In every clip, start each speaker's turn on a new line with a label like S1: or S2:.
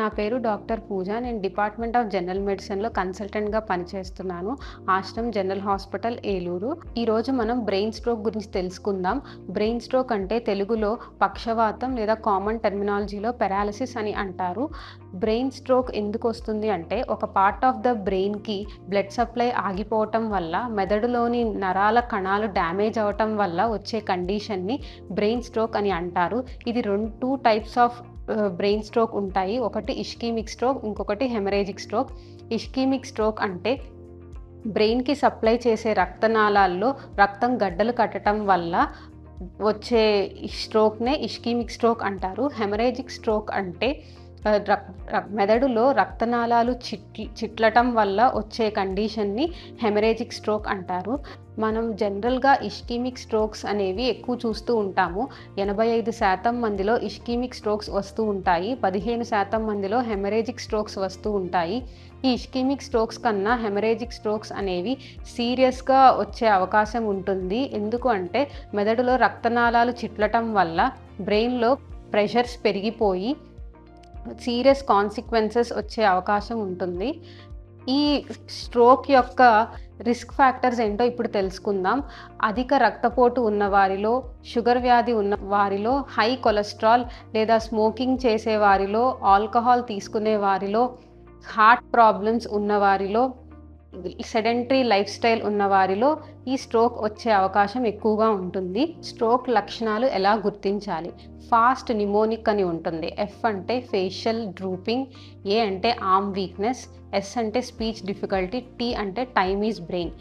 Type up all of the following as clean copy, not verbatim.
S1: నా పేరు డాక్టర్ పూజ. నేను డిపార్ట్మెంట్ ఆఫ్ జనరల్ మెడిసిన్‌లో కన్సల్టెంట్‌గా పనిచేస్తున్నాను. Ashram general hospital, Eluru. ఈరోజు మనం బ్రెయిన్ స్ట్రోక్ గురించి తెలుసుకుందాం. బ్రెయిన్ స్ట్రోక్ అంటే తెలుగులో పక్షవాతం లేదా కామన్ టెర్మినాలజీలో పారాలిసిస్ అని అంటారు. బ్రెయిన్ స్ట్రోక్ ఎందుకొస్తుంది అంటే ఒక పార్ట్ ఆఫ్ ద బ్రెయిన్‌కి బ్లడ్ సప్లై ఆగిపోవటం వల్ల, మెదడులోని నరాల కణాలు డ్యామేజ్ అవ్వటం వల్ల వచ్చే కండిషన్‌ని బ్రెయిన్ స్ట్రోక్ అని అంటారు. ఇది 2 టైప్స్ ఆఫ్ బ్రెయిన్ స్ట్రోక్ ఉంటాయి. ఒకటి ఇస్కెమిక్ స్ట్రోక్, ఇంకొకటి హెమరేజిక్ స్ట్రోక్. ఇస్కెమిక్ స్ట్రోక్ అంటే బ్రెయిన్‌కి సప్లై చేసే రక్తనాళాల్లో రక్తం గడ్డలు కట్టడం వల్ల వచ్చే స్ట్రోక్‌నే ఇస్కెమిక్ స్ట్రోక్ అంటారు. హెమరేజిక్ స్ట్రోక్ అంటే మెదడులో రక్తనాళాలు చిట్లటం వల్ల వచ్చే కండిషన్‌ని హెమరేజిక్ స్ట్రోక్ అంటారు. మనం జనరల్‌గా ఇస్కెమిక్ స్ట్రోక్స్ అనేవి ఎక్కువ చూస్తూ ఉంటాము. 85% మందిలో ఇస్కెమిక్ స్ట్రోక్స్ వస్తూ ఉంటాయి. 15% మందిలో హెమరేజిక్ స్ట్రోక్స్ వస్తూ ఉంటాయి. ఈ ఇస్కెమిక్ స్ట్రోక్స్ కన్నా హెమరేజిక్ స్ట్రోక్స్ అనేవి సీరియస్‌గా వచ్చే అవకాశం ఉంటుంది. ఎందుకు అంటే మెదడులో రక్తనాళాలు చిట్లటం వల్ల బ్రెయిన్‌లో ప్రెషర్స్ పెరిగిపోయి సీరియస్ కాన్సిక్వెన్సెస్ వచ్చే అవకాశం ఉంటుంది. ఈ స్ట్రోక్ యొక్క రిస్క్ ఫ్యాక్టర్స్ ఏంటో ఇప్పుడు తెలుసుకుందాం. అధిక రక్తపోటు ఉన్న వారిలో, షుగర్ వ్యాధి ఉన్న వారిలో, హై కొలెస్ట్రాల్ లేదా స్మోకింగ్ చేసే వారిలో, ఆల్కహాల్ తీసుకునే వారిలో, హార్ట్ ప్రాబ్లమ్స్ ఉన్న వారిలో, సెడెంటరీ లైఫ్ స్టైల్ ఉన్న వారిలో ఈ స్ట్రోక్ వచ్చే అవకాశం ఎక్కువగా ఉంటుంది. స్ట్రోక్ లక్షణాలు ఎలా గుర్తించాలి? ఫాస్ట్ నిమోనిక్ అని ఉంటుంది. ఎఫ్ అంటే ఫేషియల్ డ్రూపింగ్, ఏ అంటే ఆర్మ్ వీక్నెస్, ఎస్ అంటే స్పీచ్ డిఫికల్టీ, టీ అంటే టైమ్ ఈజ్ బ్రెయిన్.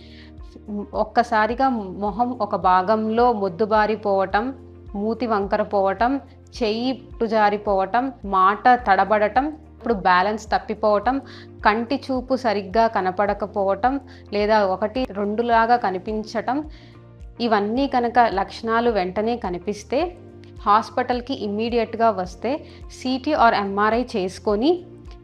S1: ఒక్కసారిగా మొహం ఒక భాగంలో మొద్దుబారిపోవటం, మూతి వంకర పోవటం, చెయ్యి జారిపోవటం, మాట తడబడటం, ఇప్పుడు బ్యాలెన్స్ తప్పిపోవటం, కంటి చూపు సరిగ్గా కనపడకపోవటం లేదా 1, 2 లాగా కనిపించటం, ఇవన్నీ కనుక లక్షణాలు వెంటనే కనిపిస్తే హాస్పిటల్కి ఇమ్మీడియట్గా వస్తే సిటీ ఆర్ ఎంఆర్ఐ చేసుకొని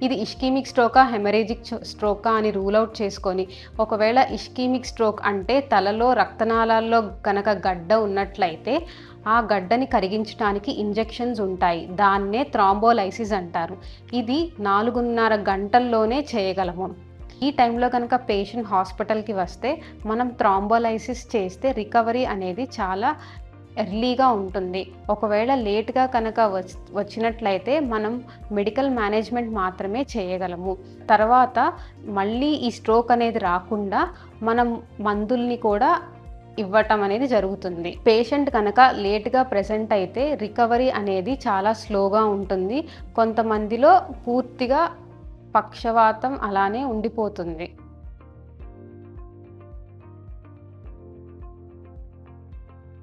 S1: ఇది ఇస్కెమిక్ స్ట్రోకా హెమరేజిక్ స్ట్రోకా అని రూల్ అవుట్ చేసుకొని, ఒకవేళ ఇస్కెమిక్ స్ట్రోక్ అంటే తలలో రక్తనాళాల్లో కనుక గడ్డ ఉన్నట్లయితే ఆ గడ్డని కరిగించడానికి ఇంజెక్షన్స్ ఉంటాయి. దాన్నే థ్రాంబోలైసిస్ అంటారు. ఇది 4.5 గంటల్లోనే చేయగలము. ఈ టైంలో కనుక పేషెంట్ హాస్పిటల్కి వస్తే మనం థ్రాంబోలైసిస్ చేస్తే రికవరీ అనేది చాలా ఎర్లీగా ఉంటుంది. ఒకవేళ లేట్గా కనుక వచ్చినట్లయితే మనం మెడికల్ మేనేజ్మెంట్ మాత్రమే చేయగలము. తర్వాత మళ్ళీ ఈ స్ట్రోక్ అనేది రాకుండా మనం మందుల్ని కూడా ఇవ్వటం అనేది జరుగుతుంది. పేషెంట్ కనుక లేట్గా ప్రెజెంట్ అయితే రికవరీ అనేది చాలా స్లోగా ఉంటుంది. కొంతమందిలో పూర్తిగా పక్షవాతం అలానే ఉండిపోతుంది.